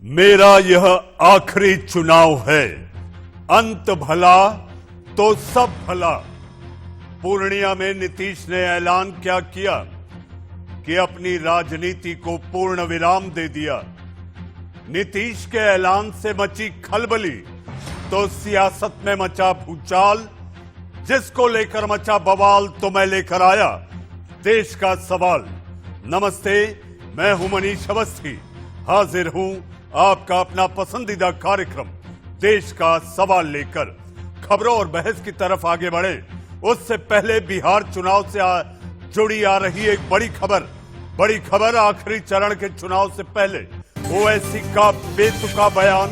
मेरा यह आखिरी चुनाव है, अंत भला तो सब भला। पूर्णिया में नीतीश ने ऐलान क्या किया कि अपनी राजनीति को पूर्ण विराम दे दिया। नीतीश के ऐलान से मची खलबली तो सियासत में मचा भूचाल, जिसको लेकर मचा बवाल तो मैं लेकर आया देश का सवाल। नमस्ते, मैं हूं मनीष अवस्थी, हाजिर हूं आपका अपना पसंदीदा कार्यक्रम देश का सवाल लेकर। खबरों और बहस की तरफ आगे बढ़े उससे पहले बिहार चुनाव से जुड़ी आ रही एक बड़ी खबर आखिरी चरण के चुनाव से पहले ओवैसी का बेतुका बयान।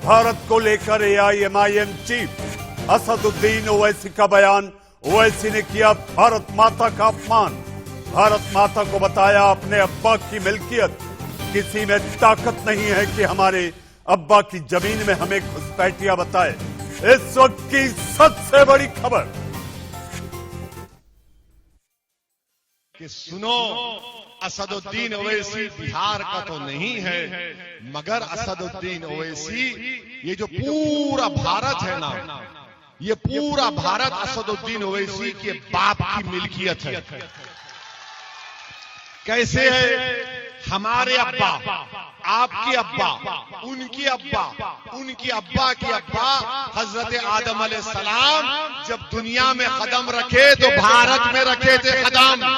भारत को लेकर एआईएमआईएम चीफ असदुद्दीन ओवैसी का बयान। ओवैसी ने किया भारत माता का अपमान, भारत माता को बताया अपने अब्बा की मिल्कियत। किसी में ताकत नहीं है कि हमारे अब्बा की जमीन में हमें घुसपैठिया बताए। इस वक्त की सबसे बड़ी खबर कि सुनो, असदुद्दीन ओवैसी बिहार का तो नहीं है, मगर असदुद्दीन ओवैसी ये जो पूरा भारत है ना, ये पूरा भारत असदुद्दीन ओवैसी के बाप की मिल्कियत है। कैसे है? हमारे अब्बा, आपके अब्बा, उनके अब्बा, उनके अब्बा के अब्बा हजरत आदम अलैहिस्सलाम जब दुनिया में कदम रखे तो भारत में रखे थे कदम।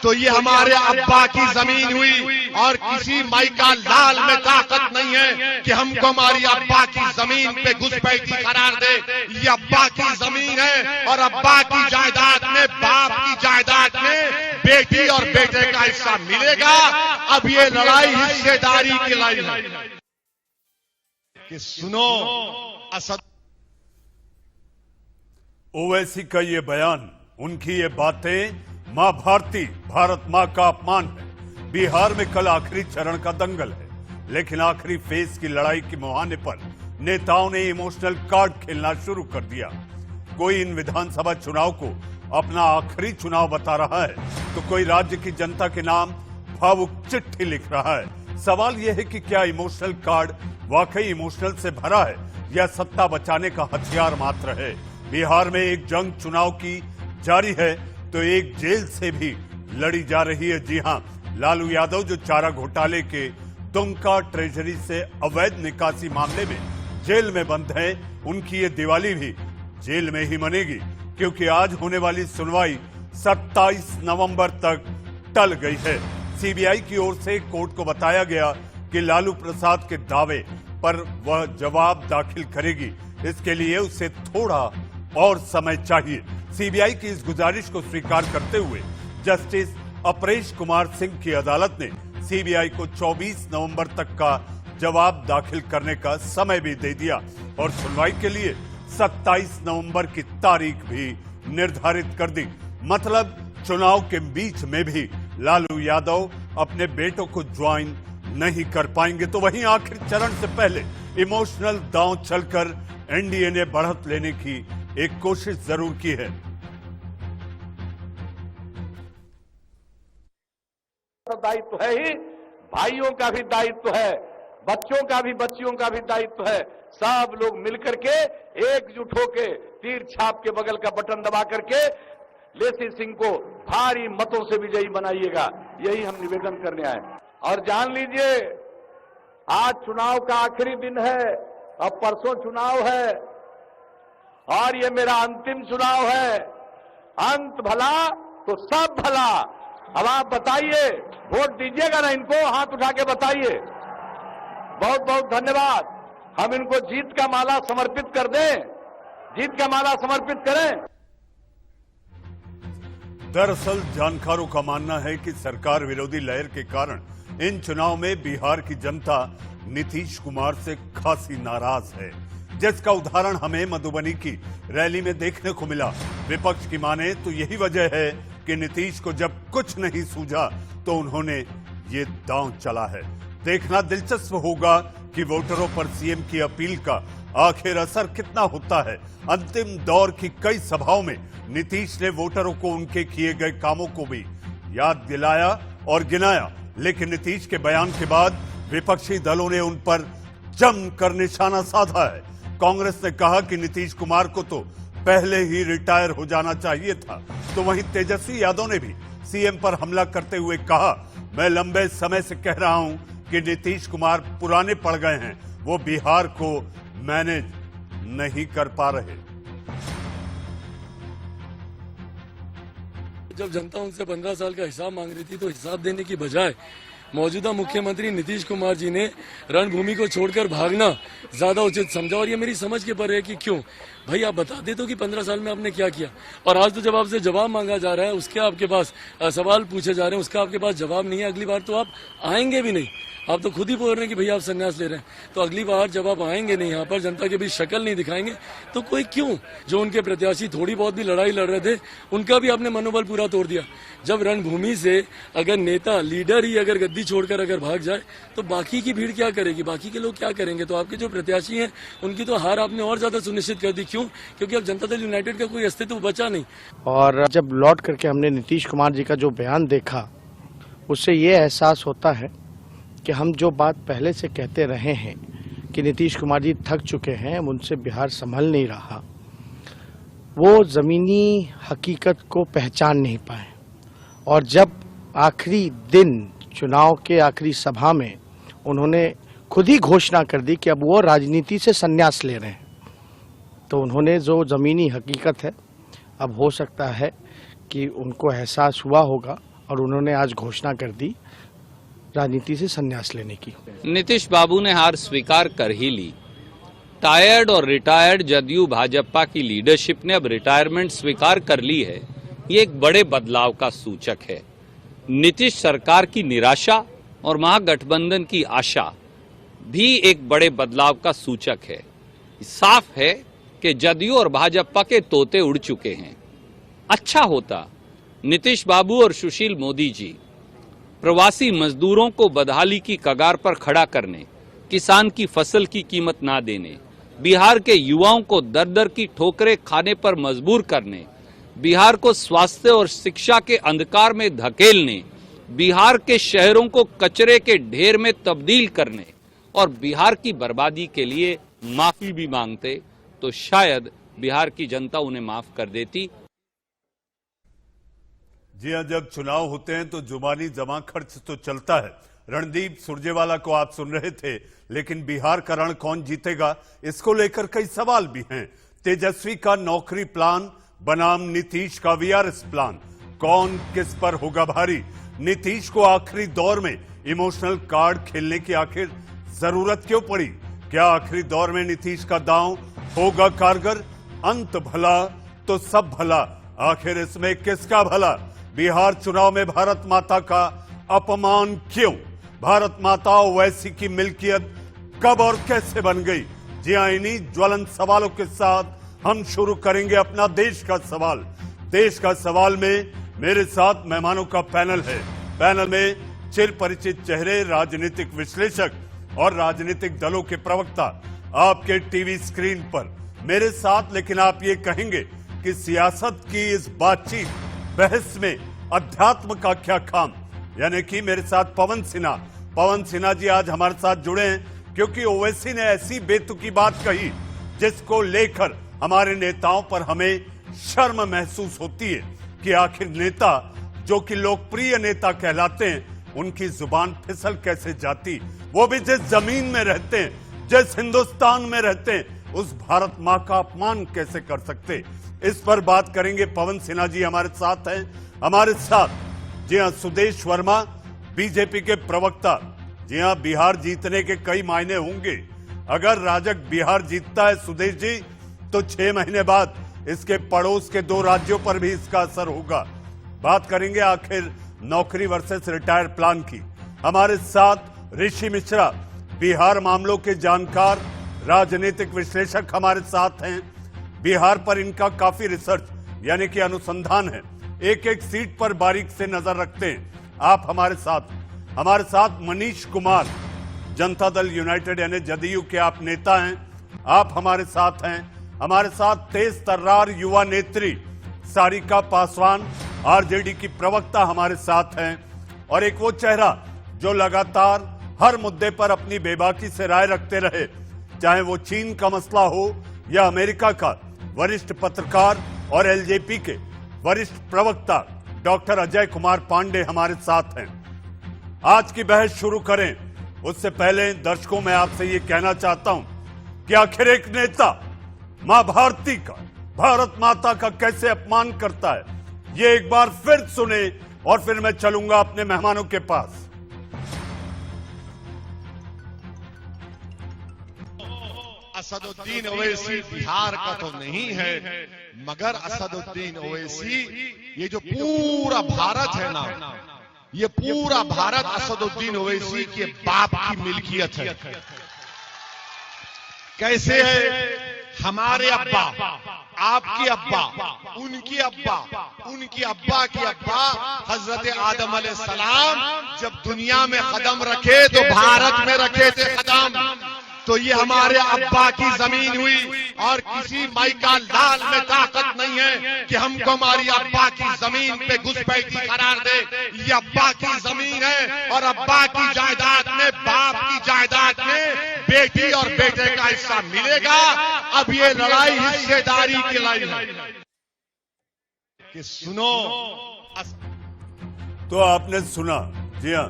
तो ये हमारे अब्बा की जमीन हुई और किसी माई का लाल में ताकत नहीं है कि हमको हमारी अब्बा की जमीन पे घुसपैठी करार दे। ये अब्बा की जमीन है और अब्बा की जायदाद में, बाप की जायदाद में बेटी और बेटे का हिस्सा मिलेगा। अब ये लड़ाई हिस्सेदारी की लड़ाई है कि सुनो, असद ओवैसी का ये बयान, उनकी ये बातें मां भारती, भारत मां का अपमान है। बिहार में कल आखिरी चरण का दंगल है, लेकिन आखिरी फेज की लड़ाई के मुहाने पर नेताओं ने इमोशनल कार्ड खेलना शुरू कर दिया। कोई इन विधानसभा चुनाव को अपना आखिरी चुनाव बता रहा है, तो कोई राज्य की जनता के नाम भावुक चिट्ठी लिख रहा है। सवाल यह है कि क्या इमोशनल कार्ड वाकई इमोशनल से भरा है या सत्ता बचाने का हथियार मात्र है। बिहार में एक जंग चुनाव की जारी है तो एक जेल से भी लड़ी जा रही है। जी हां, लालू यादव जो चारा घोटाले के दुमका ट्रेजरी से अवैध निकासी मामले में जेल में बंद हैं, उनकी ये दिवाली भी जेल में ही मनेगी, क्योंकि आज होने वाली सुनवाई 27 नवंबर तक टल गई है। सीबीआई की ओर से कोर्ट को बताया गया कि लालू प्रसाद के दावे पर वह जवाब दाखिल करेगी, इसके लिए उसे थोड़ा और समय चाहिए। सीबीआई की इस गुजारिश को स्वीकार करते हुए जस्टिस अपरेश कुमार सिंह की अदालत ने सीबीआई को 24 नवंबर तक का जवाब दाखिल करने का समय भी दे दिया और सुनवाई के लिए 27 नवंबर की तारीख भी निर्धारित कर दी। मतलब चुनाव के बीच में भी लालू यादव अपने बेटों को ज्वाइन नहीं कर पाएंगे। तो वहीं आखिर चरण से पहले इमोशनल दांव चलकर एनडीए ने बढ़त लेने की एक कोशिश जरूर की है। दायित्व है ही, भाइयों का भी दायित्व है, बच्चों का भी, बच्चियों का भी दायित्व है। सब लोग मिलकर के एकजुट होके तीर छाप के बगल का बटन दबा करके लेसी सिंह को भारी मतों से विजयी बनाइएगा, यही हम निवेदन करने आए। और जान लीजिए, आज चुनाव का आखिरी दिन है, अब परसों चुनाव है और ये मेरा अंतिम चुनाव है। अंत भला तो सब भला। अब आप बताइए, वोट दीजिएगा ना इनको? हाथ उठा के बताइए। बहुत बहुत धन्यवाद। हम इनको जीत का माला समर्पित कर दें, जीत का माला समर्पित करें। दरअसल जानकारों का मानना है कि सरकार विरोधी लहर के कारण इन चुनाव में बिहार की जनता नीतीश कुमार से खासी नाराज है, जिसका उदाहरण हमें मधुबनी की रैली में देखने को मिला। विपक्ष की माने तो यही वजह है कि नीतीश को जब कुछ नहीं सूझा तो उन्होंने ये दांव चला है। देखना दिलचस्प होगा कि वोटरों पर सीएम की अपील का आखिर असर कितना होता है। अंतिम दौर की कई सभाओं में नीतीश ने वोटरों को उनके किए गए कामों को भी याद दिलाया और गिनाया, लेकिन नीतीश के बयान के बाद विपक्षी दलों ने उन पर जमकर निशाना साधा है। कांग्रेस ने कहा कि नीतीश कुमार को तो पहले ही रिटायर हो जाना चाहिए था, तो वहीं तेजस्वी यादव ने भी सीएम पर हमला करते हुए कहा, मैं लंबे समय से कह रहा हूं कि नीतीश कुमार पुराने पड़ गए हैं, वो बिहार को मैनेज नहीं कर पा रहे। जब जनता उनसे 15 साल का हिसाब मांग रही थी तो हिसाब देने की बजाय मौजूदा मुख्यमंत्री नीतीश कुमार जी ने रणभूमि को छोड़कर भागना ज्यादा उचित समझा। और ये मेरी समझ के परे है कि क्यों भाई, आप बता देते हो कि 15 साल में आपने क्या किया, और आज तो जब आपसे जवाब मांगा जा रहा है, उसके आपके पास सवाल पूछे जा रहे हैं, उसका आपके पास जवाब नहीं है। अगली बार तो आप आएंगे भी नहीं। आप तो खुद ही बोल रहे हैं कि भैया आप संन्यास ले रहे हैं, तो अगली बार जब आप आएंगे नहीं, यहाँ पर जनता के बीच शक्ल नहीं दिखाएंगे, तो कोई क्यों? जो उनके प्रत्याशी थोड़ी बहुत भी लड़ाई लड़ रहे थे, उनका भी आपने मनोबल पूरा तोड़ दिया। जब रणभूमि से अगर नेता, लीडर ही अगर गद्दी छोड़कर अगर भाग जाए, तो बाकी की भीड़ क्या करेगी, बाकी के लोग क्या करेंगे? तो आपके जो प्रत्याशी हैं उनकी तो हार आपने और ज्यादा सुनिश्चित कर दी। क्यों? क्योंकि अब जनता दल यूनाइटेड का कोई अस्तित्व बचा नहीं। और जब लौट करके हमने नीतीश कुमार जी का जो बयान देखा, उससे ये एहसास होता है कि हम जो बात पहले से कहते रहे हैं कि नीतीश कुमार जी थक चुके हैं, उनसे बिहार संभल नहीं रहा, वो ज़मीनी हकीकत को पहचान नहीं पाए। और जब आखिरी दिन चुनाव के आखिरी सभा में उन्होंने खुद ही घोषणा कर दी कि अब वो राजनीति से संन्यास ले रहे हैं, तो उन्होंने जो ज़मीनी हकीकत है, अब हो सकता है कि उनको एहसास हुआ होगा और उन्होंने आज घोषणा कर दी राजनीति से संन्यास लेने की। नीतीश बाबू ने हार स्वीकार कर ही ली। टायर्ड और रिटायर्ड जदयू भाजपा की लीडरशिप ने अब रिटायरमेंट स्वीकार कर ली है। ये एक बड़े बदलाव का सूचक है। नीतीश सरकार की निराशा और महागठबंधन की आशा भी एक बड़े बदलाव का सूचक है। साफ है कि जदयू और भाजपा के तोते उड़ चुके हैं। अच्छा होता नीतीश बाबू और सुशील मोदी जी प्रवासी मजदूरों को बदहाली की कगार पर खड़ा करने, किसान की फसल की कीमत ना देने, बिहार के युवाओं को दर दर की ठोकरें खाने पर मजबूर करने, बिहार को स्वास्थ्य और शिक्षा के अंधकार में धकेलने, बिहार के शहरों को कचरे के ढेर में तब्दील करने और बिहार की बर्बादी के लिए माफी भी मांगते, तो शायद बिहार की जनता उन्हें माफ कर देती। जी हां, जब चुनाव होते हैं तो जुबानी जमा खर्च तो चलता है। रणदीप सुरजेवाला को आप सुन रहे थे, लेकिन बिहार का रण कौन जीतेगा, इसको लेकर कई सवाल भी हैं। तेजस्वी का नौकरी प्लान बनाम नीतीश का वीआरएस प्लान, कौन किस पर होगा भारी? नीतीश को आखिरी दौर में इमोशनल कार्ड खेलने की आखिर जरूरत क्यों पड़ी? क्या आखिरी दौर में नीतीश का दांव होगा कारगर? अंत भला तो सब भला, आखिर इसमें किसका भला? बिहार चुनाव में भारत माता का अपमान क्यों? भारत माता ओवैसी की मिल्कियत कब और कैसे बन गई? जी हां, इन्हीं ज्वलंत सवालों के साथ हम शुरू करेंगे अपना देश का सवाल। देश का सवाल में मेरे साथ मेहमानों का पैनल है। पैनल में चिर परिचित चेहरे, राजनीतिक विश्लेषक और राजनीतिक दलों के प्रवक्ता आपके टीवी स्क्रीन पर मेरे साथ। लेकिन आप ये कहेंगे कि सियासत की इस बातचीत, बहस में अध्यात्म का क्या काम? यानी कि मेरे साथ पवन सिन्हा जी आज हमारे साथ जुड़े हैं, क्योंकि ओवैसी ने ऐसी बेतुकी बात कही जिसको लेकर हमारे नेताओं पर हमें शर्म महसूस होती है कि आखिर नेता जो कि लोकप्रिय नेता कहलाते हैं, उनकी जुबान फिसल कैसे जाती, वो भी जिस जमीन में रहते हैं, जिस हिंदुस्तान में रहते हैं, उस भारत मां का अपमान कैसे कर सकते? इस पर बात करेंगे। पवन सिन्हा जी हमारे साथ हैं। हमारे साथ जी हां सुदेश वर्मा, बीजेपी के प्रवक्ता। जी हां, बिहार जीतने के कई मायने होंगे। अगर राजग बिहार जीतता है सुदेश जी, तो 6 महीने बाद इसके पड़ोस के 2 राज्यों पर भी इसका असर होगा। बात करेंगे आखिर नौकरी वर्सेस रिटायर प्लान की। हमारे साथ ऋषि मिश्रा, बिहार मामलों के जानकार, राजनीतिक विश्लेषक हमारे साथ हैं। बिहार पर इनका काफी रिसर्च यानी कि अनुसंधान है, एक एक सीट पर बारीक से नजर रखते हैं। आप हमारे साथ मनीष कुमार, जनता दल यूनाइटेड यानी जदयू के आप नेता हैं, आप हमारे साथ हैं। हमारे साथ तेज तर्रार युवा नेत्री सारिका पासवान, आरजेडी की प्रवक्ता हमारे साथ हैं। और एक वो चेहरा जो लगातार हर मुद्दे पर अपनी बेबाकी से राय रखते रहे, चाहे वो चीन का मसला हो या अमेरिका का। वरिष्ठ पत्रकार और एलजेपी के वरिष्ठ प्रवक्ता डॉक्टर अजय कुमार पांडे हमारे साथ हैं। आज की बहस शुरू करें उससे पहले दर्शकों में आपसे ये कहना चाहता हूं कि आखिर एक नेता मां भारती का, भारत माता का कैसे अपमान करता है, ये एक बार फिर सुने और फिर मैं चलूंगा अपने मेहमानों के पास। असदुद्दीन ओवैसी बिहार का तो नहीं है, मगर असदुद्दीन ओवैसी ये जो पूरा भारत है ना, ये पूरा भारत असदुद्दीन ओवैसी के बाप की मिल्कियत है। कैसे है? हमारे अब्बा, आपके अब्बा, उनकी अब्बा, उनकी अब्बा की अब्बा हजरत आदम अलैहिस्सलाम जब दुनिया में कदम रखे तो भारत में रखे थे कदम। तो ये हमारे अब्बा की जमीन हुई और किसी माई का लाल में ताकत नहीं है कि हमको हमारी अब्बा की जमीन पे घुसपैठी करार दे। ये अब्बा की जमीन है और अब्बा की जायदाद में, बाप की जायदाद में बेटी और बेटे का हिस्सा मिलेगा। अब ये लड़ाई हिस्सेदारी की लड़ाई है कि सुनो। तो आपने सुना, जी हाँ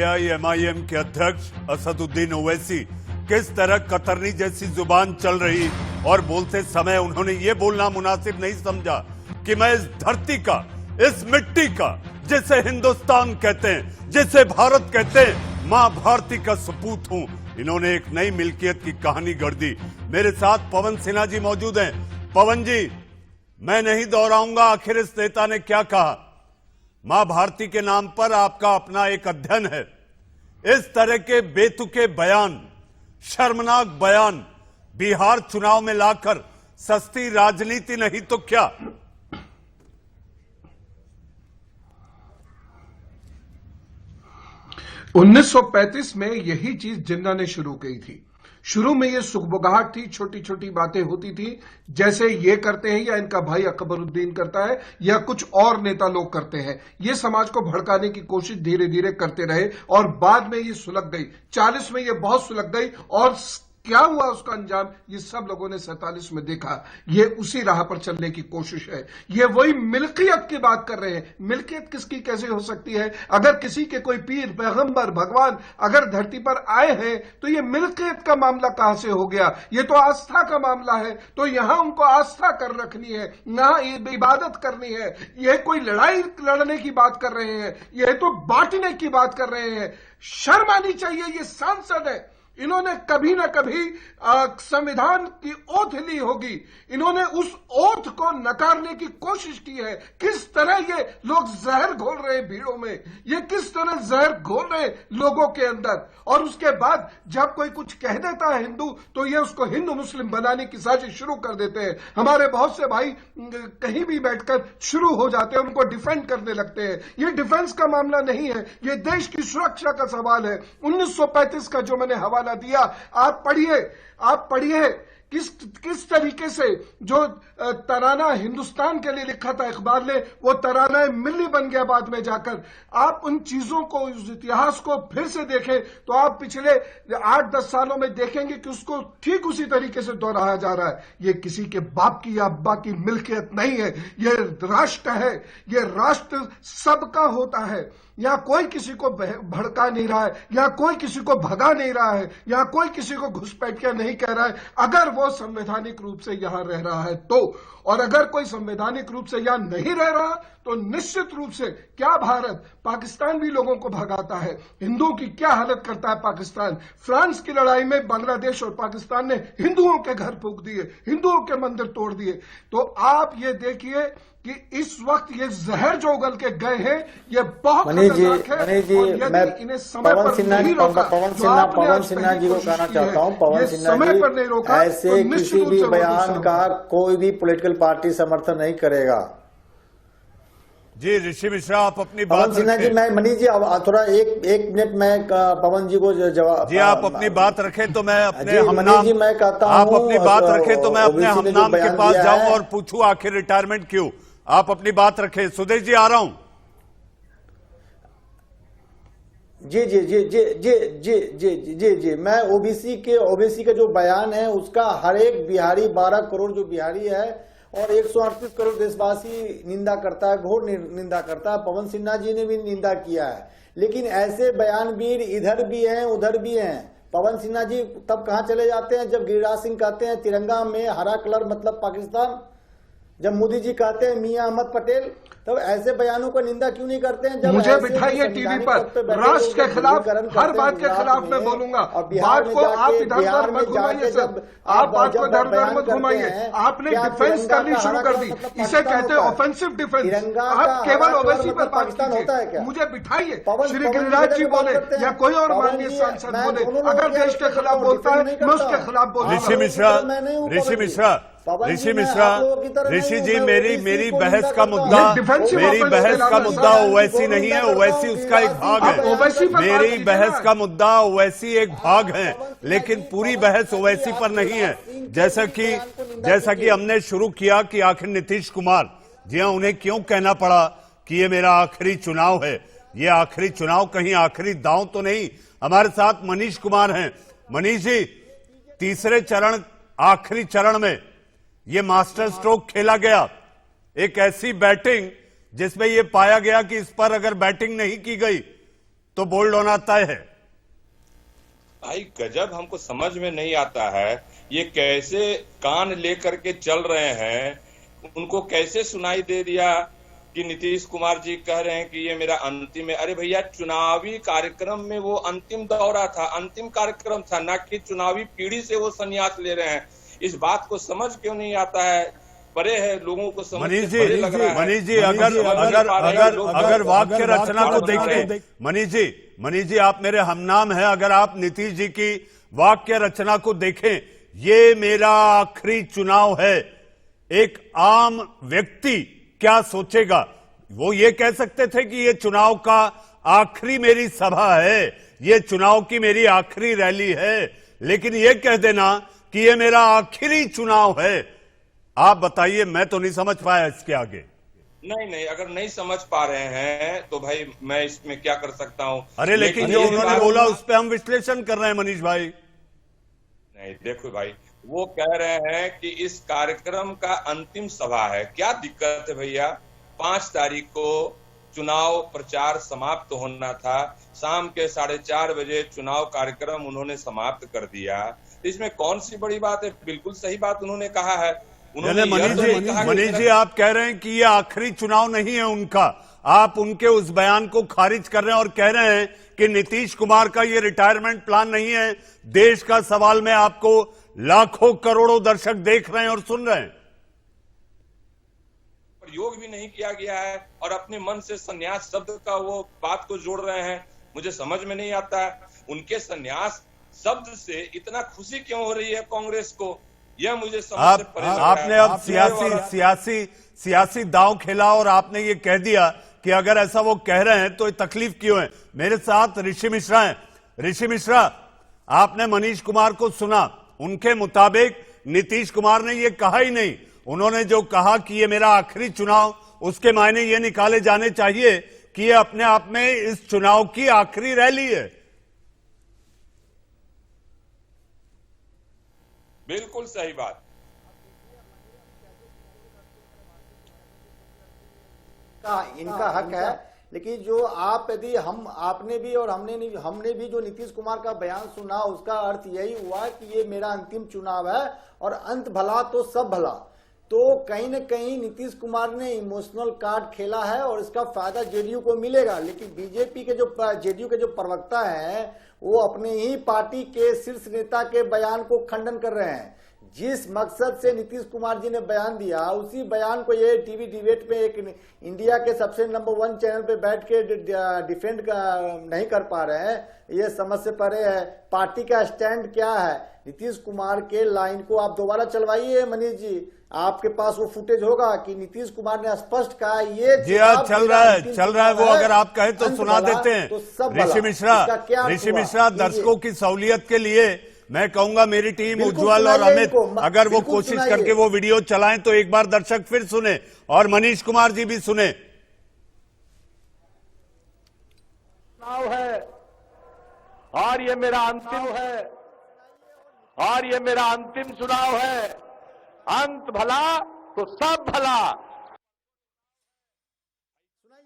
AIMIM के अध्यक्ष असदुद्दीन ओवैसी किस तरह कतरनी जैसी जुबान चल रही और बोलते समय उन्होंने ये बोलना मुनासिब नहीं समझा कि मैं इस धरती का, इस मिट्टी का, जिसे हिंदुस्तान कहते हैं, जिसे भारत कहते हैं, मां भारती का सपूत हूं। इन्होंने एक नई मिल्कियत की कहानी गढ़ दी। मेरे साथ पवन सिन्हा जी मौजूद हैं। पवन जी, मैं नहीं दोहराऊंगा आखिर इस नेता ने क्या कहा। मां भारती के नाम पर आपका अपना एक अध्ययन है। इस तरह के बेतुके बयान, शर्मनाक बयान बिहार चुनाव में लाकर सस्ती राजनीति नहीं तो क्या? उन्नीस 1935 में यही चीज जिन्ना ने शुरू की थी। शुरू में ये सुखबुगाहट थी, छोटी छोटी बातें होती थी, जैसे ये करते हैं या इनका भाई अकबरुद्दीन करता है या कुछ और नेता लोग करते हैं। ये समाज को भड़काने की कोशिश धीरे धीरे करते रहे और बाद में ये सुलग गई। 40 में ये बहुत सुलग गई और क्या हुआ उसका अंजाम ये सब लोगों ने 47 में देखा। ये उसी राह पर चलने की कोशिश है। ये वही मिल्कियत की बात कर रहे हैं। मिल्कियत किसकी कैसे हो सकती है? अगर किसी के कोई पीर, पैगंबर, भगवान अगर धरती पर आए हैं तो ये मिल्कियत का मामला कहां से हो गया? ये तो आस्था का मामला है। तो यहां उनको आस्था कर रखनी है, ना इबादत करनी है। ये कोई लड़ाई लड़ने की बात कर रहे हैं, यह तो बांटने की बात कर रहे हैं। शर्म आनी चाहिए। ये सांसद है, इन्होंने कभी ना कभी संविधान की ओथ ली होगी। इन्होंने उस ओथ को नकारने की कोशिश की है। किस तरह ये लोग जहर घोल रहे हैं भीड़ों में, ये किस तरह जहर घोल रहे हैं लोगों के अंदर। और उसके बाद जब कोई कुछ कह देता है हिंदू, तो ये उसको हिंदू मुस्लिम बनाने की साजिश शुरू कर देते हैं। हमारे बहुत से भाई कहीं भी बैठकर शुरू हो जाते हैं, उनको डिफेंड करने लगते हैं। ये डिफेंस का मामला नहीं है, ये देश की सुरक्षा का सवाल है। 1935 का जो मैंने हवाला दिया, आप पढ़िए किस तरीके से जो तराना हिंदुस्तान के लिए लिखा था इकबाल ने, वो तराना मिल्ली बन गया बाद में जाकर। आप उन चीजों को, उस इतिहास को फिर से देखें तो आप पिछले 8-10 सालों में देखेंगे कि उसको ठीक उसी तरीके से दोहराया जा रहा है। ये किसी के बाप की या अब्बा की मिल्कियत नहीं है, ये राष्ट्र है। ये राष्ट्र सबका होता है। यहाँ कोई किसी को भड़का नहीं रहा है, यहाँ कोई किसी को भगा नहीं रहा है, यहाँ कोई किसी को घुसपैठिया नहीं कह रहा है, अगर वो संवैधानिक रूप से यहाँ रह रहा है तो। और अगर कोई संवैधानिक रूप से यहाँ नहीं रह रहा तो निश्चित रूप से क्या भारत, पाकिस्तान भी लोगों को भगाता है। हिंदुओं की क्या हालत करता है पाकिस्तान। फ्रांस की लड़ाई में बांग्लादेश और पाकिस्तान ने हिंदुओं के घर फूंक दिए, हिंदुओं के मंदिर तोड़ दिए। तो आप ये देखिए कि इस वक्त ये जहर जो उगल के गए हैं, ये बहुत खतरनाक है। मैं इन्हें समय पर नहीं रोका, पवन सिन्हा जी को कहना चाहता हूँ, पवन सिन्हा समय पर नहीं रोका, ऐसे किसी भी बयान का कोई भी पॉलिटिकल पार्टी समर्थन नहीं करेगा। जी ऋषि मिश्रा, आप अपनी बात पवन सिन्हा जी, मैं मनीष जी थोड़ा एक मिनट में पवन जी को जवाब। जी आप अपनी बात रखें तो मैं अपने हमनाम जी मैं कहता हूं, आप अपनी बात रखें तो मैं अपने हमनाम के पास जाऊं और पूछूं आखिर रिटायरमेंट क्यों। आप अपनी बात रखें। सुदेश जी आ रहा हूं। जी जी जी जी जी जी जी जी जी मैं ओबीसी का जो बयान है उसका हर एक बिहारी 12 करोड़ जो बिहारी है और 138 करोड़ देशवासी निंदा करता है, घोर निंदा करता है। पवन सिन्हा जी ने भी निंदा किया है, लेकिन ऐसे बयानवीर इधर भी हैं उधर भी हैं। पवन सिन्हा जी तब कहाँ चले जाते हैं जब गिरिराज सिंह कहते हैं तिरंगा में हरा कलर मतलब पाकिस्तान, जब मोदी जी कहते हैं मियां अहमद पटेल, तब ऐसे बयानों को निंदा क्यों नहीं करते हैं? जब मुझे बिठाइए टीवी पर, राष्ट्र के खिलाफ हर बात के खिलाफ मैं बोलूंगा। बात को आप इधर उधर मत घुमाइए सर, आप बात को इधर उधर मत घुमाइए। आपने डिफेंस करनी शुरू कर दी, इसे कहते हैं ऑफेंसिव डिफेंस। आप केवल ओवैसी पर बात कीजिए, मुझे बिठाइए। श्री गिरिराज जी बोले या कोई और माननीय सांसद बोले, अगर देश के खिलाफ बोलता है मैं उसके खिलाफ बोलूंगा। ऋषि मिश्रा, ऋषि जी मेरी बहस का मुद्दा ओवैसी नहीं है, ओवैसी उसका एक भाग है। मेरी बहस का मुद्दा ओवैसी एक भाग है, लेकिन पूरी बहस ओवैसी पर नहीं है। जैसा कि हमने शुरू किया कि आखिर नीतीश कुमार जी हाँ, उन्हें क्यों कहना पड़ा कि ये मेरा आखिरी चुनाव है। ये आखिरी चुनाव कहीं आखिरी दांव तो नहीं। हमारे साथ मनीष कुमार हैं। मनीष जी, तीसरे चरण आखिरी चरण में ये मास्टर स्ट्रोक खेला गया, एक ऐसी बैटिंग जिसमें यह पाया गया कि इस पर अगर बैटिंग नहीं की गई तो बोल्ड होना तय है। भाई गजब, हमको समझ में नहीं आता है ये कैसे कान लेकर के चल रहे हैं। उनको कैसे सुनाई दे दिया कि नीतीश कुमार जी कह रहे हैं कि ये मेरा अंतिम है। अरे भैया, चुनावी कार्यक्रम में वो अंतिम दौरा था, अंतिम कार्यक्रम था, ना कि चुनावी पीढ़ी से वो संन्यास ले रहे हैं। इस बात को समझ क्यों नहीं आता है? बड़े है लोगों को समझ मनीष जी अगर वाक्य रचना को देखें, मनीष जी आप मेरे हमनाम हैं, अगर आप नीतीश जी की वाक्य रचना को देखें, ये मेरा आखिरी चुनाव है, एक आम व्यक्ति क्या सोचेगा? वो ये कह सकते थे कि ये चुनाव का आखिरी मेरी सभा है, ये चुनाव की मेरी आखिरी रैली है, लेकिन ये कह देना कि ये मेरा आखिरी चुनाव है। आप बताइए, मैं तो नहीं समझ पाया इसके आगे। नहीं, अगर नहीं समझ पा रहे हैं तो भाई मैं इसमें क्या कर सकता हूं। अरे लेकिन जो उन्होंने बोला उस पर हम विश्लेषण कर रहे हैं मनीष भाई। नहीं देखो भाई, वो कह रहे हैं कि इस कार्यक्रम का अंतिम सभा है। क्या दिक्कत है भैया? 5 तारीख को चुनाव प्रचार समाप्त होना था, शाम के 4:30 बजे चुनाव कार्यक्रम उन्होंने समाप्त कर दिया। इसमें कौन सी बड़ी बात है? बिल्कुल सही बात उन्होंने कहा है। मनीष जी आप कह रहे हैं कि ये आखिरी चुनाव नहीं है उनका, आप उनके उस बयान को खारिज कर रहे हैं और कह रहे हैं कि नीतीश कुमार का ये रिटायरमेंट प्लान नहीं है। देश का सवाल में आपको लाखों करोड़ों दर्शक देख रहे हैं और सुन रहे हैं। प्रयोग भी नहीं किया गया है और अपने मन से संन्यास शब्द का वो बात को जोड़ रहे हैं। मुझे समझ में नहीं आता है उनके संन्यास शब्द से इतना खुशी क्यों हो रही है कांग्रेस को, यह मुझे समझ से परे लग रहा है। आपने अब सियासी दांव खेला और आपने ये कह दिया कि अगर ऐसा वो कह रहे हैं तो तकलीफ क्यों है। मेरे साथ ऋषि मिश्रा हैं। ऋषि मिश्रा, आपने मनीष कुमार को सुना, उनके मुताबिक नीतीश कुमार ने ये कहा ही नहीं। उन्होंने जो कहा कि ये मेरा आखिरी चुनाव, उसके मायने ये निकाले जाने चाहिए कि ये अपने आप में इस चुनाव की आखिरी रैली है। बिल्कुल सही बात। इनका हक है, लेकिन जो आप यदि आपने भी और हमने भी जो नीतीश कुमार का बयान सुना, उसका अर्थ यही हुआ कि ये मेरा अंतिम चुनाव है और अंत भला तो सब भला। तो कहीं न कहीं नीतीश कुमार ने इमोशनल कार्ड खेला है और इसका फायदा जेडीयू को मिलेगा। लेकिन बीजेपी के जेडीयू के जो प्रवक्ता हैं वो अपने ही पार्टी के शीर्ष नेता के बयान को खंडन कर रहे हैं। जिस मकसद से नीतीश कुमार जी ने बयान दिया, उसी बयान को ये टीवी डिबेट में एक इंडिया के सबसे नंबर 1 चैनल पे बैठ के डिफेंड नहीं कर पा रहे हैं। ये समझ से परे है। पार्टी का स्टैंड क्या है? नीतीश कुमार के लाइन को आप दोबारा चलवाइए मनीष जी, आपके पास वो फुटेज होगा कि नीतीश कुमार ने स्पष्ट कहा ये जी हाँ चल रहा है वो, अगर आप कहें तो सुना देते हैं। ऋषि मिश्रा, दर्शकों की सहूलियत के लिए मैं कहूंगा मेरी टीम उज्ज्वल और अमित अगर वो कोशिश करके वो वीडियो चलाएं तो एक बार दर्शक फिर सुने और मनीष कुमार जी भी सुने। चुनाव है और ये मेरा अंतिम है, और ये मेरा अंतिम चुनाव है। अंत भला तो सब भला।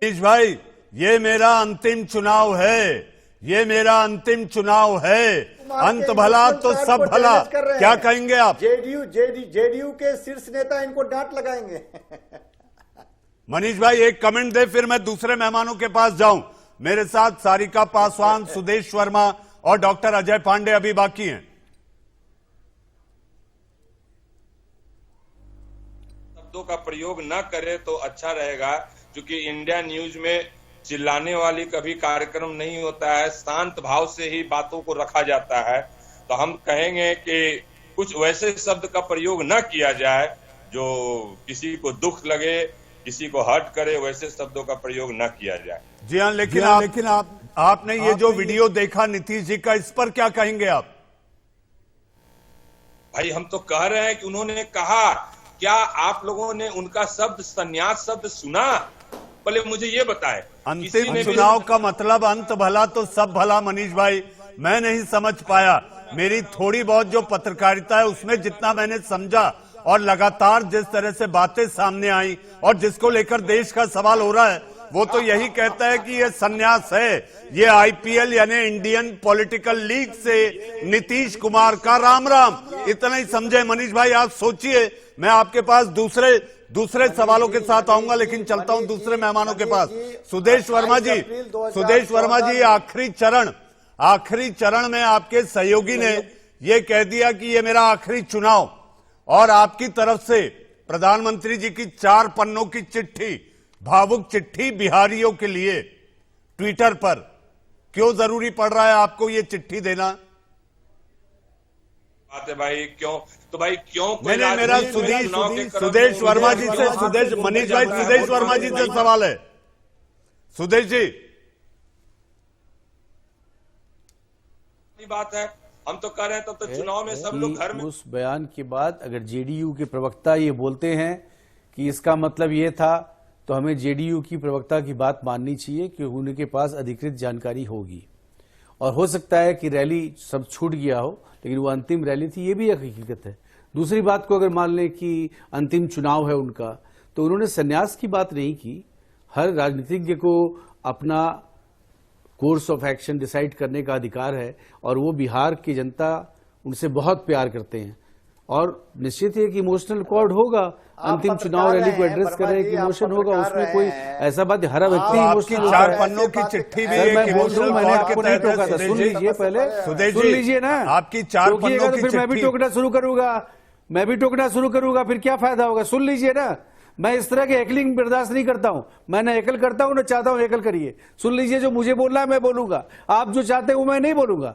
मनीष भाई, ये मेरा अंतिम चुनाव है, ये मेरा अंतिम चुनाव है, अंत भला तो सब भला। क्या कहेंगे आप? जेडीयू के शीर्ष नेता इनको डांट लगाएंगे। मनीष भाई एक कमेंट दे, फिर मैं दूसरे मेहमानों के पास जाऊं। मेरे साथ सारिका पासवान, सुदेश वर्मा और डॉक्टर अजय पांडे अभी बाकी हैं। शब्दों का प्रयोग न करे तो अच्छा रहेगा, क्योंकि इंडिया न्यूज में चिल्लाने वाली कभी कार्यक्रम नहीं होता है, शांत भाव से ही बातों को रखा जाता है। तो हम कहेंगे कि कुछ वैसे शब्द का प्रयोग न किया जाए जो किसी को दुख लगे, किसी को हर्ट करे, वैसे शब्दों का प्रयोग न किया जाए। जी हाँ, लेकिन आपने ये जो वीडियो देखा नीतीश जी का, इस पर क्या कहेंगे आप? भाई हम तो कह रहे हैं कि उन्होंने कहा, क्या आप लोगों ने उनका शब्द संन्यास शब्द सुना? पहले मुझे ये बताएं। अंतिम चुनाव का मतलब अंत भला तो सब भला। मनीष भाई, मैं नहीं समझ पाया। मेरी थोड़ी बहुत जो पत्रकारिता है उसमें जितना मैंने समझा, और लगातार जिस तरह से बातें सामने आई और जिसको लेकर देश का सवाल हो रहा है, वो तो यही कहता है कि ये संन्यास है, ये आईपीएल यानी इंडियन पॉलिटिकल लीग से नीतीश कुमार का राम राम। इतना ही समझे मनीष भाई, आप सोचिए। मैं आपके पास दूसरे सवालों के साथ आऊंगा, लेकिन चलता हूं दूसरे मेहमानों के पास। सुदेश वर्मा जी, आखिरी चरण में आपके सहयोगी ने यह कह दिया कि ये मेरा आखिरी चुनाव, और आपकी तरफ से प्रधानमंत्री जी की 4 पन्नों की चिट्ठी, भावुक चिट्ठी बिहारियों के लिए ट्विटर पर। क्यों जरूरी पड़ रहा है आपको ये चिट्ठी देना? बात है भाई, क्यों? तो भाई क्यों? मैंने मेरा सुदेश वर्मा जी से, मनीष भाई सुदेश वर्मा जी से सवाल है। सुदेश जी, बात है, हम तो कह रहे हैं तब तो चुनाव में सब लोग घर में। उस बयान के बाद अगर जेडीयू के प्रवक्ता ये बोलते हैं कि इसका मतलब ये था, तो हमें जेडीयू की प्रवक्ता की बात माननी चाहिए कि उनके पास अधिकृत जानकारी होगी। और हो सकता है कि रैली सब छूट गया हो, लेकिन वो अंतिम रैली थी, ये भी एक हकीकत है। दूसरी बात को अगर मान लें कि अंतिम चुनाव है उनका, तो उन्होंने संन्यास की बात नहीं की। हर राजनीतिज्ञ को अपना कोर्स ऑफ एक्शन डिसाइड करने का अधिकार है, और वो बिहार की जनता उनसे बहुत प्यार करते हैं, और निश्चित है कि इमोशनल कॉर्ड होगा। अंतिम चुनाव रैली को एड्रेस करने की इमोशन होगा, उसमें कोई ऐसा बात, हर व्यक्ति इमोशनल। 4 पन्नों की चिट्ठी भी एक इमोशनल कॉर्ड के तहत टोका था। सुन लीजिए पहले, सुन लीजिए ना। आपकी 4 पन्नों की फिर मैं भी टोकना शुरू करूंगा, फिर क्या फायदा होगा? सुन लीजिए ना, मैं इस तरह के हेकलिंग बर्दाश्त नहीं करता हूं। मैं ना हेकल करता हूं, ना चाहता हूं हेकल करिए। सुन लीजिए, जो मुझे बोलना है मैं बोलूंगा, आप जो चाहते हैं वो मैं नहीं बोलूंगा।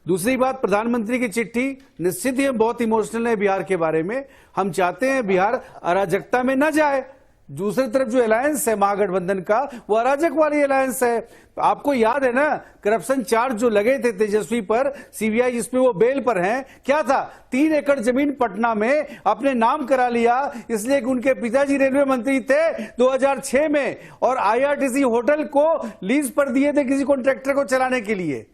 दूसरी बात, प्रधानमंत्री की चिट्ठी निश्चित ही बहुत इमोशनल है बिहार के बारे में। हम चाहते हैं बिहार अराजकता में न जाए। दूसरी तरफ जो अलायंस है महागठबंधन का, वो अराजक वाली अलायंस है। आपको याद है ना, करप्शन चार्ज जो लगे थे तेजस्वी पर, सीबीआई जिसमें वो बेल पर हैं, क्या था? 3 एकड़ जमीन पटना में अपने नाम करा लिया, इसलिए कि उनके पिताजी रेलवे मंत्री थे 2006 में, और आईआरटीसी होटल को लीज पर दिए थे किसी कॉन्ट्रैक्टर को चलाने के लिए।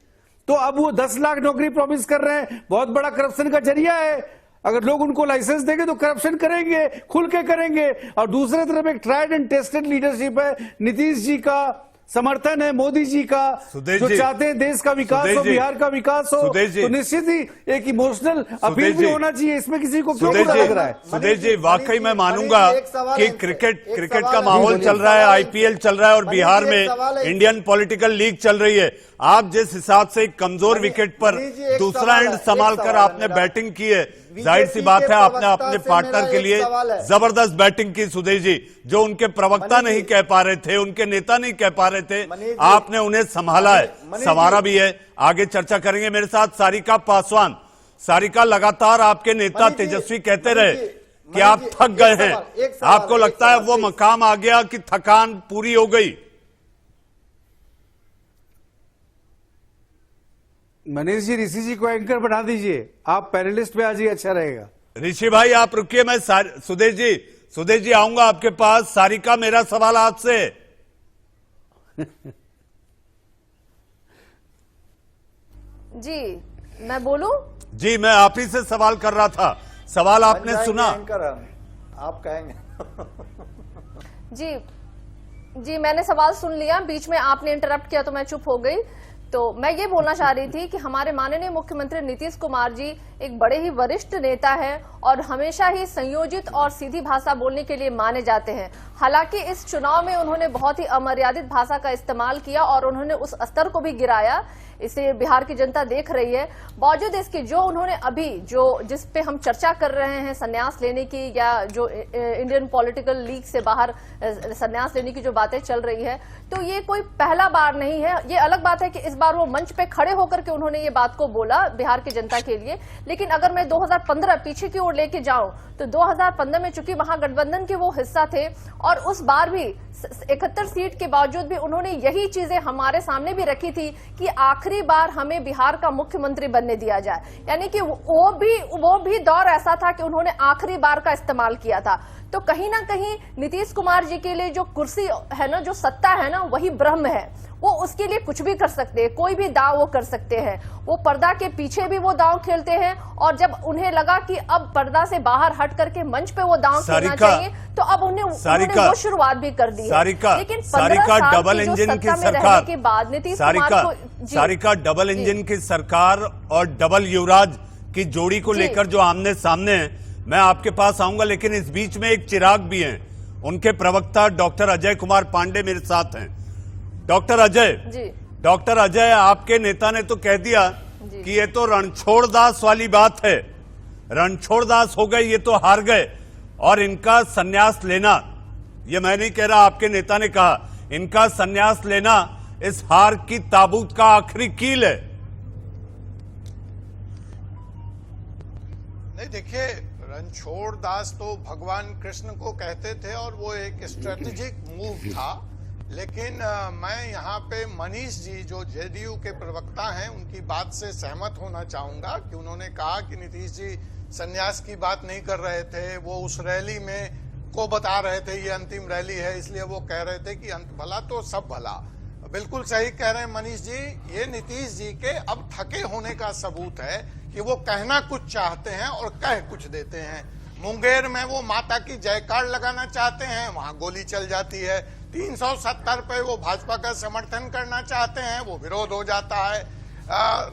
तो अब वो 10 लाख नौकरी प्रॉमिस कर रहे हैं। बहुत बड़ा करप्शन का जरिया है। अगर लोग उनको लाइसेंस देंगे तो करप्शन करेंगे, खुल के करेंगे। और दूसरी तरफ एक ट्राइड एंड टेस्टेड लीडरशिप है, नीतीश जी का समर्थन है, मोदी जी का, जो चाहते हैं देश का विकास हो, बिहार का विकास हो। तो निश्चित ही एक इमोशनल अपील भी होना चाहिए। इसमें किसी को क्यों बुरा लग रहा है? सुदेश जी, वाकई मैं मानूंगा कि क्रिकेट का माहौल चल रहा है, आईपीएल चल रहा है, और बिहार में इंडियन पॉलिटिकल लीग चल रही है। आप जिस हिसाब से कमजोर विकेट पर दूसरा एंड संभाल कर आपने बैटिंग की है, जाहिर सी बात है आपने अपने पार्टनर के लिए जबरदस्त बैटिंग की। सुदेश जी, जो उनके प्रवक्ता नहीं कह पा रहे थे, उनके नेता नहीं कह पा रहे थे, आपने उन्हें संभाला है, संवारा भी है। आगे चर्चा करेंगे। मेरे साथ सारिका पासवान। सारिका, लगातार आपके नेता तेजस्वी कहते रहे कि आप थक गए हैं। आपको लगता है वो मकाम आ गया कि थकान पूरी हो गई? मनीष जी, ऋषि जी को एंकर बना दीजिए, आप पैनलिस्ट में आ जाइए, अच्छा रहेगा। ऋषि भाई आप रुकिए, मैं सुदेश जी आऊंगा आपके पास। सारिका, मेरा सवाल आपसे जी मैं बोलूं? जी, मैं आप ही से सवाल कर रहा था। सवाल आपने सुना? आप कहेंगे। जी मैंने सवाल सुन लिया, बीच में आपने इंटरप्ट किया तो मैं चुप हो गई। तो मैं ये बोलना चाह रही थी कि हमारे माननीय मुख्यमंत्री नीतीश कुमार जी एक बड़े ही वरिष्ठ नेता हैं और हमेशा ही संयोजित और सीधी भाषा बोलने के लिए माने जाते हैं। हालांकि इस चुनाव में उन्होंने बहुत ही अमर्यादित भाषा का इस्तेमाल किया और उन्होंने उस स्तर को भी गिराया, इसे बिहार की जनता देख रही है। बावजूद इसके जो उन्होंने अभी जिस पे हम चर्चा कर रहे हैं संन्यास लेने की, या जो इंडियन पॉलिटिकल लीग से बाहर संन्यास लेने की जो बातें चल रही है, तो ये कोई पहला बार नहीं है। ये अलग बात है कि इस बार वो मंच पे खड़े होकर के उन्होंने ये बात को बोला बिहार की जनता के लिए। लेकिन अगर मैं 2015 पीछे की ओर लेके जाऊं तो 2015 में चूंकि महागठबंधन के वो हिस्सा थे और उस बार भी 71 सीट के बावजूद भी उन्होंने यही चीजें हमारे सामने भी रखी थी कि आखिरी बार हमें बिहार का मुख्यमंत्री बनने दिया जाए। यानी कि वो भी दौर ऐसा था कि उन्होंने आखिरी बार का इस्तेमाल किया था। तो कहीं ना कहीं नीतीश कुमार जी के लिए जो कुर्सी है ना, जो सत्ता है ना, वही ब्रह्म है। वो उसके लिए कुछ भी कर सकते हैं, कोई भी दाव वो कर सकते हैं। वो पर्दा के पीछे भी वो दाव खेलते हैं और जब उन्हें लगा कि अब पर्दा से बाहर हट करके मंच पे वो दाव खेलना चाहिए तो अब उन्हें वो शुरुआत भी कर दी है। लेकिन 15 साल डबल इंजन की सरकार के बाद नीतीश कुमार को सारिका डबल इंजन की सरकार और डबल युवराज की जोड़ी को लेकर जो आमने सामने है, मैं आपके पास आऊंगा, लेकिन इस बीच में एक चिराग भी हैं, उनके प्रवक्ता डॉक्टर अजय कुमार पांडे मेरे साथ हैं। डॉक्टर अजय, आपके नेता ने तो कह दिया कि ये तो रणछोड़ दास वाली बात है, रणछोड़ दास हो गए, ये तो हार गए और इनका संन्यास लेना, ये मैं नहीं कह रहा, आपके नेता ने कहा, इनका संन्यास लेना इस हार की ताबूत का आखिरी कील है। नहीं, देखिए, रणछोड़ दास तो भगवान कृष्ण को कहते थे और वो एक स्ट्रेटेजिक मूव था। लेकिन मैं यहाँ पे मनीष जी जो जेडीयू के प्रवक्ता हैं उनकी बात से सहमत होना चाहूंगा कि उन्होंने कहा कि नीतीश जी संन्यास की बात नहीं कर रहे थे, वो उस रैली में को बता रहे थे ये अंतिम रैली है, इसलिए वो कह रहे थे कि अंत भला तो सब भला। बिल्कुल सही कह रहे हैं मनीष जी, ये नीतीश जी के अब थके होने का सबूत है कि वो कहना कुछ चाहते हैं और कह कुछ देते हैं। मुंगेर में वो माता की जयकार लगाना चाहते हैं, वहां गोली चल जाती है। 370 पे वो भाजपा का समर्थन करना चाहते हैं, वो विरोध हो जाता है।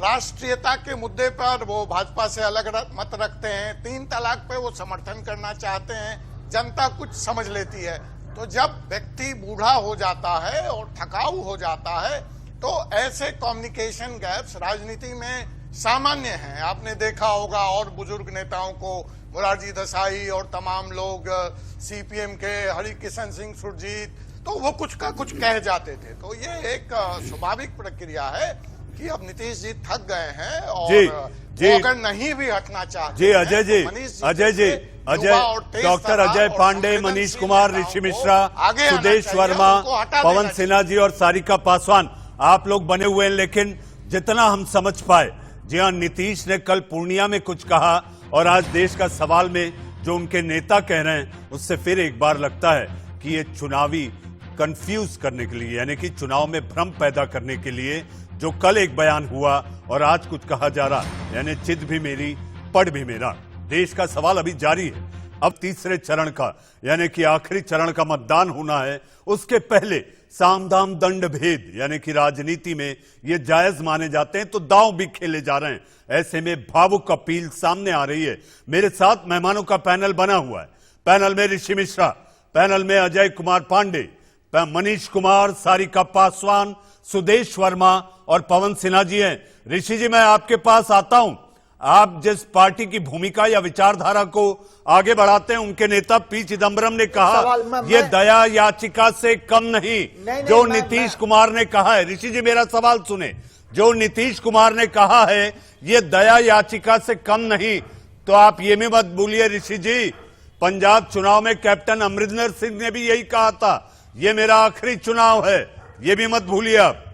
राष्ट्रीयता के मुद्दे पर वो भाजपा से अलग मत रखते हैं। 3 तलाक पे वो समर्थन करना चाहते हैं, जनता कुछ समझ लेती है। तो जब व्यक्ति बूढ़ा हो जाता है और थकाऊ हो जाता है तो ऐसे कम्युनिकेशन गैप्स राजनीति में सामान्य हैं। आपने देखा होगा और बुजुर्ग नेताओं को, मोरारजी देसाई और तमाम लोग, सीपीएम के हरिकिशन सिंह सुरजीत, तो वो कुछ का कुछ कह जाते थे। तो ये एक स्वाभाविक प्रक्रिया है कि अब नीतीश जी थक गए हैं और वो अगर नहीं भी हटना चाहते अजय डॉक्टर अजय पांडे, मनीष कुमार, ऋषि मिश्रा, सुदेश वर्मा, पवन सिन्हा जी और सारिका पासवान, आप लोग बने हुए हैं। लेकिन जितना हम समझ पाए, जी हाँ, नीतीश ने कल पूर्णिया में कुछ कहा और आज देश का सवाल में जो उनके नेता कह रहे हैं, उससे फिर एक बार लगता है कि ये चुनावी कंफ्यूज करने के लिए, यानी कि चुनाव में भ्रम पैदा करने के लिए जो कल एक बयान हुआ और आज कुछ कहा जा रहा, यानी चित भी मेरी पढ़ भी मेरा। देश का सवाल अभी जारी है। अब तीसरे चरण का, यानी कि आखिरी चरण का मतदान होना है। उसके पहले साम दाम दंड भेद, यानी कि राजनीति में ये जायज माने जाते हैं, तो दांव भी खेले जा रहे हैं। ऐसे में भावुक अपील सामने आ रही है। मेरे साथ मेहमानों का पैनल बना हुआ है। पैनल में ऋषि मिश्रा, पैनल में अजय कुमार पांडे, मनीष कुमार, सारिका पासवान, सुदेश वर्मा और पवन सिन्हा जी हैं। ऋषि जी, मैं आपके पास आता हूं। आप जिस पार्टी की भूमिका या विचारधारा को आगे बढ़ाते हैं, उनके नेता पी चिदम्बरम ने कहा ये दया याचिका से कम नहीं, जो नीतीश कुमार ने कहा है। ऋषि जी, मेरा सवाल सुने। जो नीतीश कुमार ने कहा है ये दया याचिका से कम नहीं, तो आप ये भी मत भूलिए ऋषि जी, पंजाब चुनाव में कैप्टन अमरिंदर सिंह ने भी यही कहा था, ये मेरा आखिरी चुनाव है। ये भी मत भूलिए आप।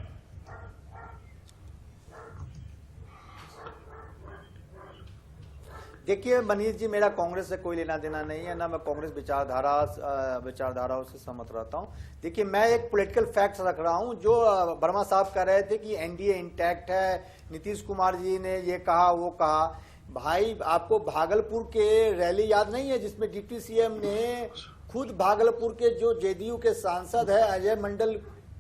देखिए मनीष जी, मेरा कांग्रेस से कोई लेना देना नहीं है, ना मैं कांग्रेस विचारधाराओं से सहमत रहता हूं। देखिए मैं एक पॉलिटिकल फैक्ट्स रख रहा हूं। जो वर्मा साहब कह रहे थे कि एनडीए इंटैक्ट है, नीतीश कुमार जी ने ये कहा वो कहा। भाई आपको भागलपुर के रैली याद नहीं है जिसमें डिप्टी सीएम ने खुद भागलपुर के जो जेडीयू के सांसद है अजय मंडल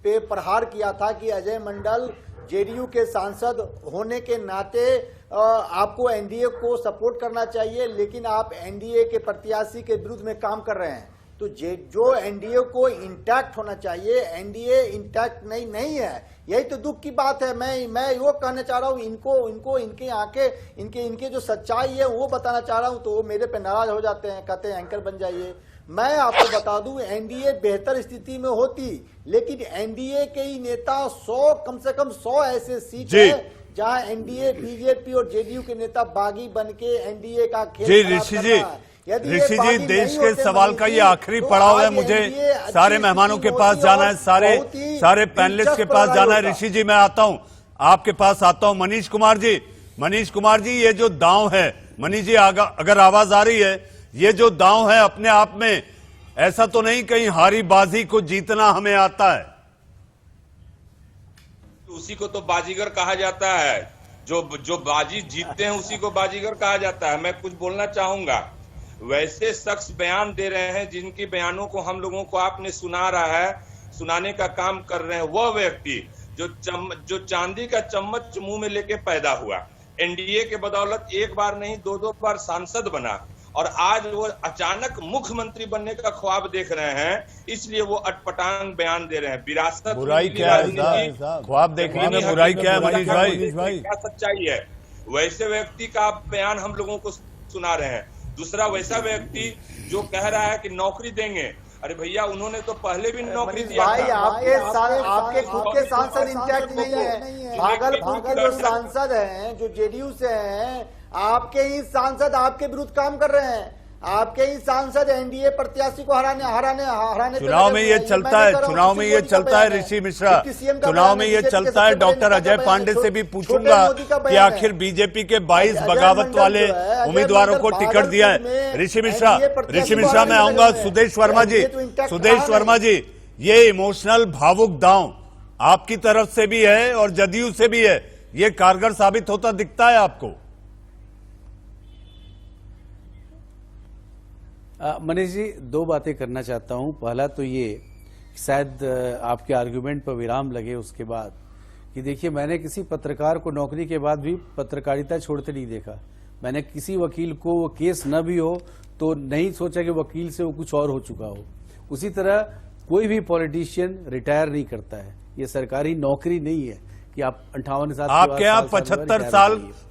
पे प्रहार किया था कि अजय मंडल जेडीयू के सांसद होने के नाते आपको एनडीए को सपोर्ट करना चाहिए, लेकिन आप एनडीए के प्रत्याशी के विरुद्ध में काम कर रहे हैं। तो जो एनडीए को इंटैक्ट होना चाहिए, एनडीए इंटैक्ट नहीं है। यही तो दुख की बात है। मैं वो कहना चाह रहा हूँ, इनको इनकी आंखें इनके जो सच्चाई है वो बताना चाह रहा हूँ, तो वो मेरे पे नाराज हो जाते हैं, कहते हैं एंकर बन जाइए। मैं आपको बता दूं एनडीए बेहतर स्थिति में होती, लेकिन एनडीए के ही नेता कम से कम 100 ऐसे सीट है जहां एनडीए, बीजेपी और जेडीयू के नेता बागी बन के एनडीए का खेल जी ऋषि जी देश के सवाल का ये आखिरी पड़ाव है। मुझे सारे मेहमानों के पास जाना है, सारे पैनलिस्ट के पास जाना है। ऋषि जी मैं आता हूं, आपके पास आता हूं। मनीष कुमार जी ये जो दांव है, मनीष जी अगर आवाज आ रही है, ये जो दांव है अपने आप में ऐसा तो नहीं कहीं हारी बाजी को जीतना हमें आता है? उसी को तो बाजीगर कहा जाता है, जो बाजी जीतते हैं उसी को बाजीगर कहा जाता है। मैं कुछ बोलना चाहूंगा। वैसे शख्स बयान दे रहे हैं जिनकी बयानों को हम लोगों को आपने सुनाने का काम कर रहे हैं। वह व्यक्ति जो चांदी का चम्मच मुंह में लेके पैदा हुआ, एनडीए के बदौलत एक बार नहीं 2-2 बार सांसद बना, और आज वो अचानक मुख्यमंत्री बनने का ख्वाब देख रहे हैं, इसलिए वो अटपटांग बयान दे रहे हैं। विरासत बुराई क्या है? ख्वाब देखने में बुराई क्या है मनीष भाई? क्या सच्चाई है? वैसे व्यक्ति का बयान हम लोगों को सुना रहे हैं। दूसरा वैसा व्यक्ति जो कह रहा है कि नौकरी देंगे, अरे भैया उन्होंने तो पहले भी नौकरी दिया भाई था। आपके खुद के सांसद इंटैक्ट नहीं है। भागलपुर के जो सांसद हैं, जो जेडीयू से हैं, आपके ही सांसद आपके विरुद्ध काम कर रहे हैं। आपके ही सांसद एनडीए प्रत्याशी को हराने चुनाव में ये चलता है, चुनाव में ये चलता है ऋषि मिश्रा, चुनाव में ये चलता है। डॉक्टर अजय पांडे से भी पूछूंगा कि आखिर बीजेपी के 22 बगावत वाले उम्मीदवारों को टिकट दिया है। ऋषि मिश्रा मैं आऊंगा। सुदेश वर्मा जी ये इमोशनल भावुक दांव आपकी तरफ से भी है और जदयू से भी है, ये कारगर साबित होता दिखता है आपको? मनीष जी 2 बातें करना चाहता हूं। पहला तो ये शायद आपके आर्गुमेंट पर विराम लगे उसके बाद कि देखिए मैंने किसी पत्रकार को नौकरी के बाद भी पत्रकारिता छोड़ते नहीं देखा। मैंने किसी वकील को वो केस न भी हो तो नहीं सोचा कि वकील से वो कुछ और हो चुका हो। उसी तरह कोई भी पॉलिटिशियन रिटायर नहीं करता है, ये सरकारी नौकरी नहीं है कि आप 58 साल आपके यहाँ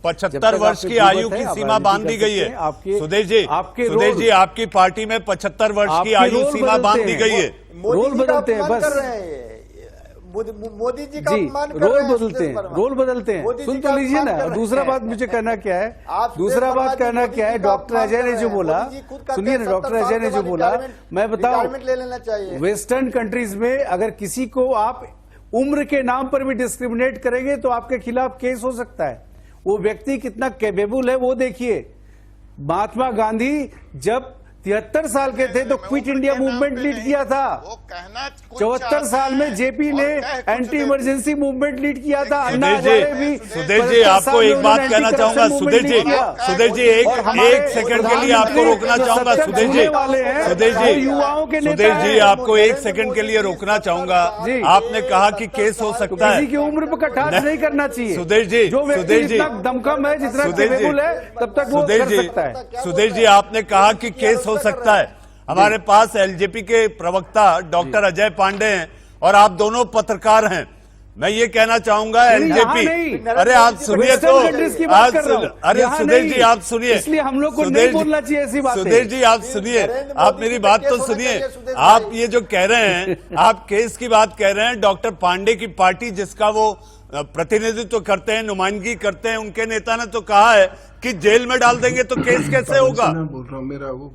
75 वर्ष की आयु की सीमा बांध दी गई है। सुदेश जी आपकी पार्टी में 75 वर्ष की आयु सीमा बांध दी गई है। रोल बदलते हैं बस। मोदी जी का अपमान कर रोल रहे हैं। बदलते हैं। सुन तो लीजिए ना। दूसरा बात मुझे कहना क्या है, डॉक्टर अजय ने जो बोला, सुनिए ना, डॉक्टर अजय ने जो बोला, मैं बताऊं, ले लेना चाहिए। वेस्टर्न कंट्रीज में अगर किसी को आप उम्र के नाम पर भी डिस्क्रिमिनेट करेंगे तो आपके खिलाफ केस हो सकता है। वो व्यक्ति कितना कैपेबल है वो देखिए। महात्मा गांधी जब 73 साल के थे तो क्विट इंडिया मूवमेंट लीड किया था। 74 साल में जेपी ने एंटी इमरजेंसी मूवमेंट लीड किया था। सुदेश जी आपको एक बात कहना चाहूंगा। सुदेश जी एक सेकंड के लिए आपको रोकना चाहूंगा। सुदेश जी आपको एक सेकंड के लिए रोकना चाहूंगा। आपने कहा कि केस हो सकता है, किसी की उम्र पर कटाक्ष नहीं करना चाहिए। सुदेश जी जो व्यक्ति जितना दमखम है, जितना कैपेबल है, तब तक वो कर सकता है। सुदेश जी आपने कहा कि केस हो सकता है। हमारे पास एलजेपी के प्रवक्ता डॉक्टर अजय पांडे हैं और आप दोनों पत्रकार हैं। मैं ये कहना चाहूंगा एलजेपी, अरे आप सुनिए तो, अरे सुदेश जी आप सुनिए, इसलिए हम लोग को नहीं बोलना चाहिए ऐसी बातें। सुदेश जी आप सुनिए, आप मेरी बात तो सुनिए। आप ये जो कह रहे हैं, आप केस की बात कह रहे हैं, डॉक्टर पांडे की पार्टी जिसका वो प्रतिनिधित्व करते हैं, नुमाइंदगी करते हैं, उनके नेता ने तो कहा है कि जेल में डाल देंगे तो केस कैसे होगा? बोल रहा हूं मेरा वो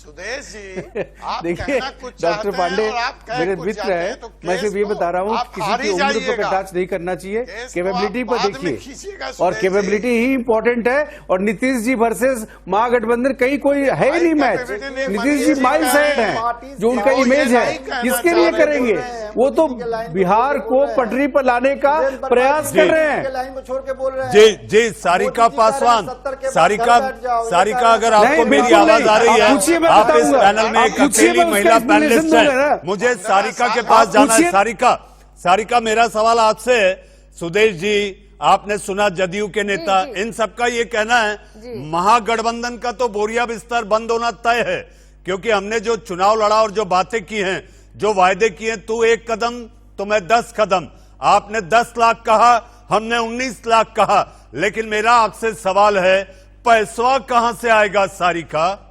सुदेश जी, आप देखिए कहना कुछ डॉक्टर चाहते पांडे हैं और आप कह मेरे कुछ मित्र जाते है, हैं, तो मैं केस सिर्फ ये को बता रहा हूँ आप किसी हार की ही उम्र पर जाइएगा। टच नहीं करना चाहिए, केस को कैपेबिलिटी आप पर बाद में देखिए, खींचिएगा और सुदेश जी। कैपेबिलिटी ही इंपॉर्टेंट है। और नीतीश जी वर्सेस महागठबंधन कहीं कोई है ही नहीं मैच। कैपेबिलिटी नहीं, नीतीश जी मनीष माइल जी साइड कह है, रहे हैं। जो उनका वो ये इमेज है, नहीं कहना किसके चाह लिए रहे करेंगे? वो तो बिहार को पटरी पर लाने का प्रयास कर रहे हैं। लाइन को छोड़ के बोल रहे हैं। जी सारिका पासवान, सारिका अगर आपको नहीं, मेरी बिल्कुल आवाज नहीं। आ रही आप पूछिए, है, मैं आप इस बताऊंगा। पैनल में आप एक पूछिए, अकेली मैं उसका महिला explanation पैनलिस्ट दूंगा ना। है। मुझे सारिका के पास आप जाना है। पूछिए। सारिका मेरा सवाल आपसे है, सुदेश जी आपने सुना जदयू के नेता, जी। इन सबका ये कहना है जी। महागठबंधन का तो बोरिया बिस्तर बंद होना तय है, क्योंकि हमने जो चुनाव लड़ा और जो बातें की हैं, जो वायदे किए हैं, तू 1 कदम तो मैं 10 कदम, आपने 10 लाख कहा, हमने 19 लाख कहा, लेकिन मेरा आपसे सवाल है पैसा कहां से आएगा सारिका?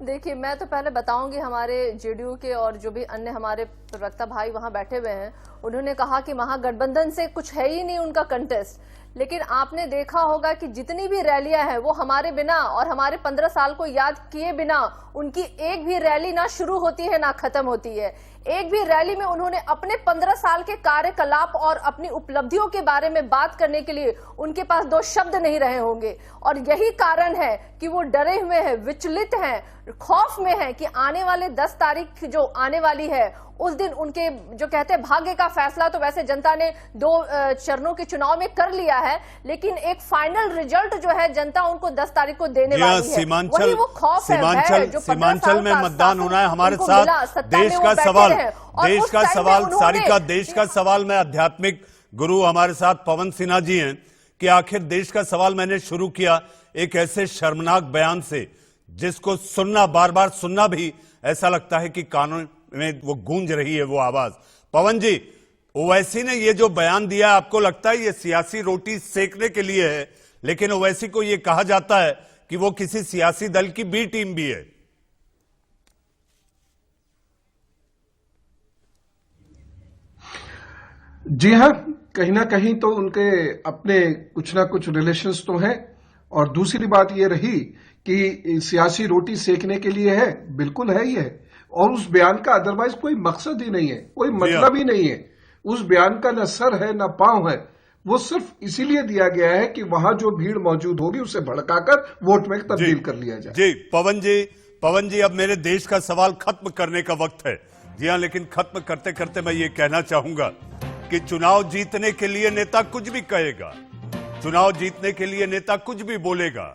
देखिए, मैं तो पहले बताऊंगी, हमारे जेडीयू के और जो भी अन्य हमारे प्रवक्ता भाई वहां बैठे हुए हैं, उन्होंने कहा कि महागठबंधन से कुछ है ही नहीं उनका कंटेस्ट। लेकिन आपने देखा होगा कि जितनी भी रैलियां हैं वो हमारे बिना और हमारे 15 साल को याद किए बिना उनकी एक भी रैली ना शुरू होती है ना खत्म होती है। एक भी रैली में उन्होंने अपने 15 साल के कार्यकलाप और अपनी उपलब्धियों के बारे में बात करने के लिए उनके पास 2 शब्द नहीं रहे होंगे। और यही कारण है कि वो डरे हुए हैं, विचलित हैं, खौफ में हैं कि आने वाले 10 तारीख जो आने वाली है उस दिन उनके जो कहते हैं भाग्य का फैसला तो वैसे जनता ने 2 चरणों के चुनाव में कर लिया है, लेकिन एक फाइनल रिजल्ट जो है जनता उनको 10 तारीख को देने वाली है। वही वो खौफ है, भय जो 15 साल में का मतदान होना है हमारे उनको साथ। मिला, सत्ता में देश वो का बैठे सवाल, रहे। और देश उस का टाइम में सवाल उन्होंने- सारिका, देश का सवाल, मैं आध्यात्मिक गुरु हमारे साथ पवन सिन्हा जी हैं, कि आखिर देश का सवाल मैंने शुरू किया एक ऐसे शर्मनाक बयान से जिसको सुनना, बार बार सुनना भी ऐसा लगता है कि कानों में वो गूंज रही है वो आवाज। पवन जी, ओवैसी ने ये जो बयान दिया, आपको लगता है ये सियासी रोटी सेकने के लिए है? लेकिन ओवैसी को ये कहा जाता है कि वो किसी सियासी दल की बी टीम भी है। जी हाँ, कहीं ना कहीं तो उनके अपने कुछ ना कुछ रिलेशंस तो हैं। और दूसरी बात ये रही कि सियासी रोटी सेकने के लिए है, बिल्कुल है ही है। और उस बयान का अदरवाइज कोई मकसद ही नहीं है, कोई मतलब ही नहीं है। उस बयान का न सर है न पांव है, वो सिर्फ इसीलिए दिया गया है कि वहां जो भीड़ मौजूद होगी उसे भड़काकर वोट में तब्दील कर लिया जाए। जी पवन जी, अब मेरे देश का सवाल खत्म करने का वक्त है। जी हाँ, लेकिन खत्म करते करते मैं ये कहना चाहूंगा कि चुनाव जीतने के लिए नेता कुछ भी कहेगा, चुनाव जीतने के लिए नेता कुछ भी बोलेगा,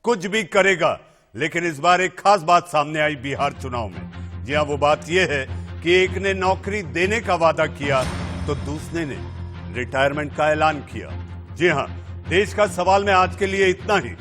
कुछ भी करेगा, लेकिन इस बार एक खास बात सामने आई बिहार चुनाव में। जी हाँ, वो बात यह है कि एक ने नौकरी देने का वादा किया तो दूसरे ने रिटायरमेंट का ऐलान किया। जी हाँ, देश का सवाल में आज के लिए इतना ही।